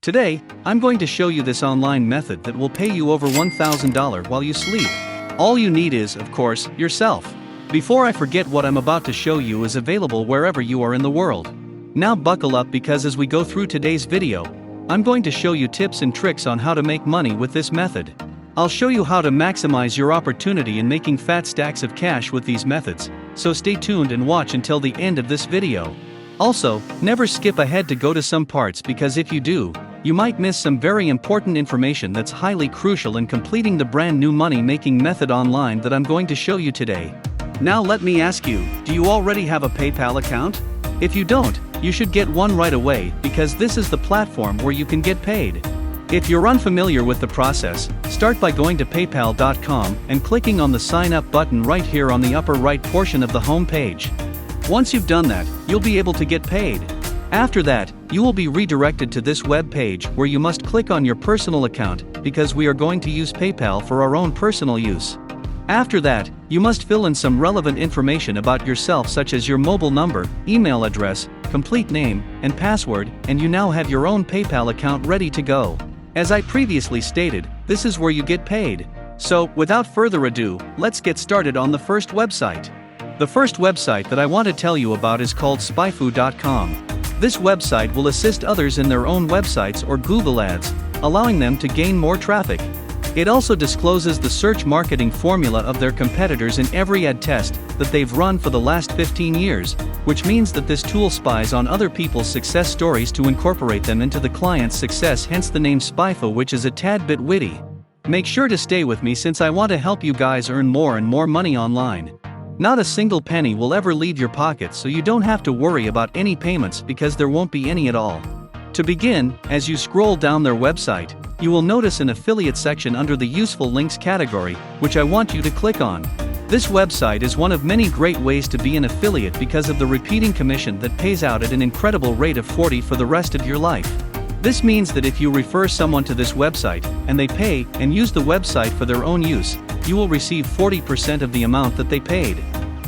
Today, I'm going to show you this online method that will pay you over $1,000 while you sleep. All you need is, of course, yourself. Before I forget, what I'm about to show you is available wherever you are in the world. Now buckle up, because as we go through today's video, I'm going to show you tips and tricks on how to make money with this method. I'll show you how to maximize your opportunity in making fat stacks of cash with these methods, so stay tuned and watch until the end of this video. Also, never skip ahead to go to some parts, because if you do, you might miss some very important information that's highly crucial in completing the brand new money-making method online that I'm going to show you today. Now let me ask you, do you already have a PayPal account? If you don't, you should get one right away, because this is the platform where you can get paid. If you're unfamiliar with the process, start by going to paypal.com and clicking on the sign up button right here on the upper right portion of the home page. Once you've done that, you'll be able to get paid. After that, you will be redirected to this web page where you must click on your personal account, because we are going to use PayPal for our own personal use. After that, you must fill in some relevant information about yourself, such as your mobile number, email address, complete name, and password, and you now have your own PayPal account ready to go. As I previously stated, this is where you get paid. So, without further ado, let's get started on the first website. The first website that I want to tell you about is called SpyFu.com. This website will assist others in their own websites or Google Ads, allowing them to gain more traffic. It also discloses the search marketing formula of their competitors in every ad test that they've run for the last 15 years, which means that this tool spies on other people's success stories to incorporate them into the client's success, hence the name SpyFu, which is a tad bit witty. Make sure to stay with me, since I want to help you guys earn more and more money online. Not a single penny will ever leave your pocket, so you don't have to worry about any payments, because there won't be any at all. To begin, as you scroll down their website, you will notice an affiliate section under the useful links category, which I want you to click on. This website is one of many great ways to be an affiliate because of the repeating commission that pays out at an incredible rate of 40% for the rest of your life. This means that if you refer someone to this website, and they pay and use the website for their own use, you will receive 40% of the amount that they paid.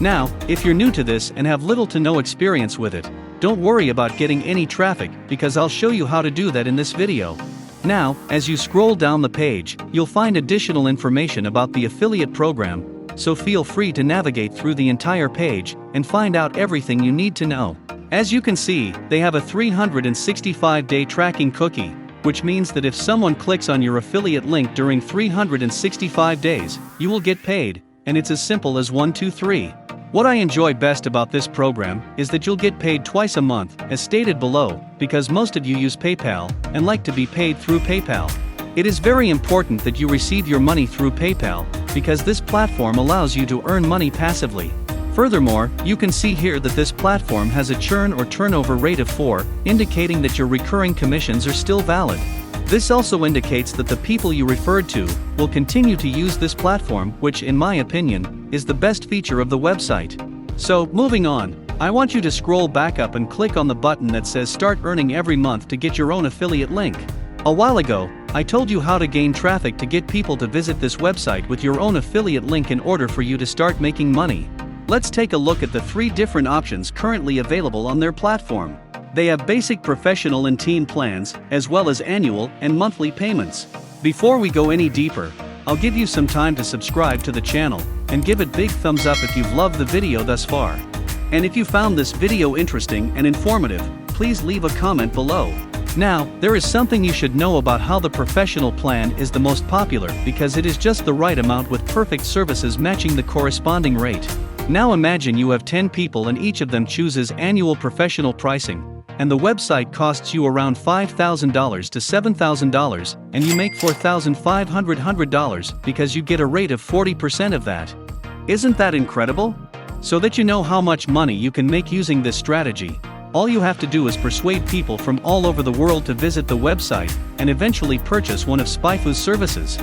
Now, if you're new to this and have little to no experience with it, don't worry about getting any traffic, because I'll show you how to do that in this video. Now, as you scroll down the page, you'll find additional information about the affiliate program, so feel free to navigate through the entire page and find out everything you need to know. As you can see, they have a 365-day tracking cookie, which means that if someone clicks on your affiliate link during 365 days, you will get paid, and it's as simple as 1, 2, 3. What I enjoy best about this program is that you'll get paid twice a month, as stated below, because most of you use PayPal and like to be paid through PayPal. It is very important that you receive your money through PayPal, because this platform allows you to earn money passively. Furthermore, you can see here that this platform has a churn or turnover rate of 4, indicating that your recurring commissions are still valid. This also indicates that the people you referred to will continue to use this platform, which, in my opinion, is the best feature of the website. So, moving on, I want you to scroll back up and click on the button that says Start Earning every month to get your own affiliate link. A while ago, I told you how to gain traffic to get people to visit this website with your own affiliate link in order for you to start making money. Let's take a look at the 3 different options currently available on their platform. They have basic, professional, and teen plans, as well as annual and monthly payments. Before we go any deeper, I'll give you some time to subscribe to the channel, and give it big thumbs up if you've loved the video thus far. And if you found this video interesting and informative, please leave a comment below. Now, there is something you should know about how the professional plan is the most popular, because it is just the right amount with perfect services matching the corresponding rate. Now imagine you have 10 people and each of them chooses annual professional pricing, and the website costs you around $5,000 to $7,000, and you make $4,500 because you get a rate of 40% of that. Isn't that incredible? So that you know how much money you can make using this strategy, all you have to do is persuade people from all over the world to visit the website and eventually purchase one of SpyFu's services.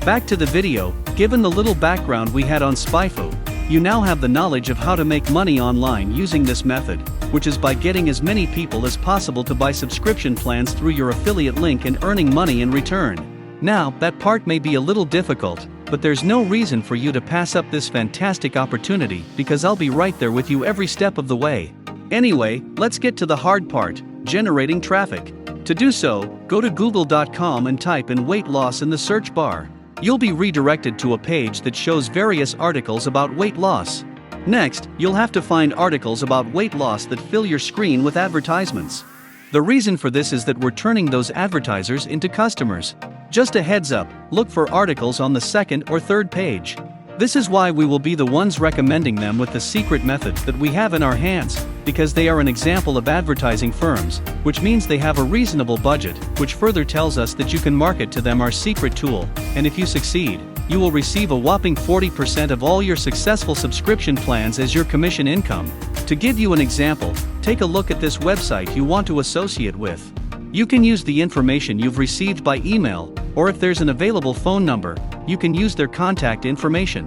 Back to the video. Given the little background we had on SpyFu, you now have the knowledge of how to make money online using this method, which is by getting as many people as possible to buy subscription plans through your affiliate link and earning money in return. Now, that part may be a little difficult, but there's no reason for you to pass up this fantastic opportunity, because I'll be right there with you every step of the way. Anyway, let's get to the hard part, generating traffic. To do so, go to google.com and type in weight loss in the search bar. You'll be redirected to a page that shows various articles about weight loss. Next, you'll have to find articles about weight loss that fill your screen with advertisements. The reason for this is that we're turning those advertisers into customers. Just a heads up, look for articles on the second or third page. This is why we will be the ones recommending them with the secret method that we have in our hands, because they are an example of advertising firms, which means they have a reasonable budget, which further tells us that you can market to them our secret tool, and if you succeed, you will receive a whopping 40% of all your successful subscription plans as your commission income. To give you an example, take a look at this website you want to associate with. You can use the information you've received by email, or if there's an available phone number, you can use their contact information.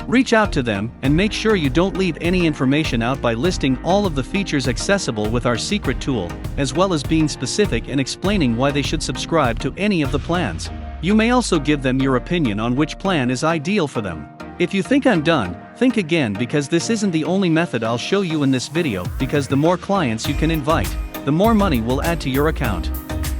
Reach out to them and make sure you don't leave any information out by listing all of the features accessible with our secret tool, as well as being specific and explaining why they should subscribe to any of the plans. You may also give them your opinion on which plan is ideal for them. If you think I'm done, think again, because this isn't the only method I'll show you in this video, because the more clients you can invite, the more money we'll add to your account.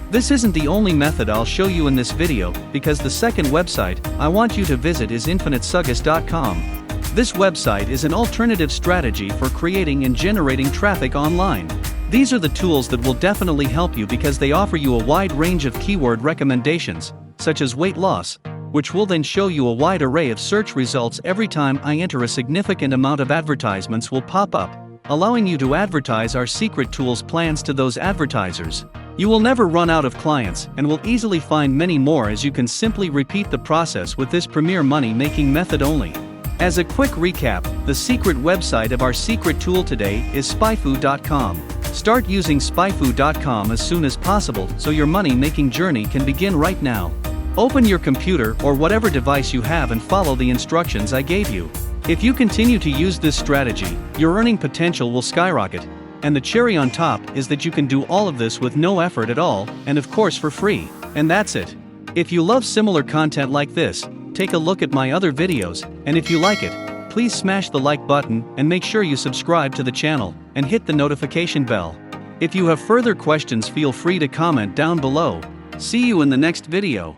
This isn't the only method I'll show you in this video, because the second website I want you to visit is infinitesuggest.com. This website is an alternative strategy for creating and generating traffic online. These are the tools that will definitely help you because they offer you a wide range of keyword recommendations, such as weight loss, which will then show you a wide array of search results every time I enter. A significant amount of advertisements will pop up, allowing you to advertise our secret tools plans to those advertisers. You will never run out of clients and will easily find many more as you can simply repeat the process with this premier money-making method only. As a quick recap, the secret website of our secret tool today is SpyFu.com. Start using SpyFu.com as soon as possible so your money-making journey can begin right now. Open your computer or whatever device you have and follow the instructions I gave you. If you continue to use this strategy, your earning potential will skyrocket. And the cherry on top is that you can do all of this with no effort at all, and of course for free. And that's it. If you love similar content like this, take a look at my other videos, and if you like it, please smash the like button and make sure you subscribe to the channel and hit the notification bell. If you have further questions, feel free to comment down below. See you in the next video.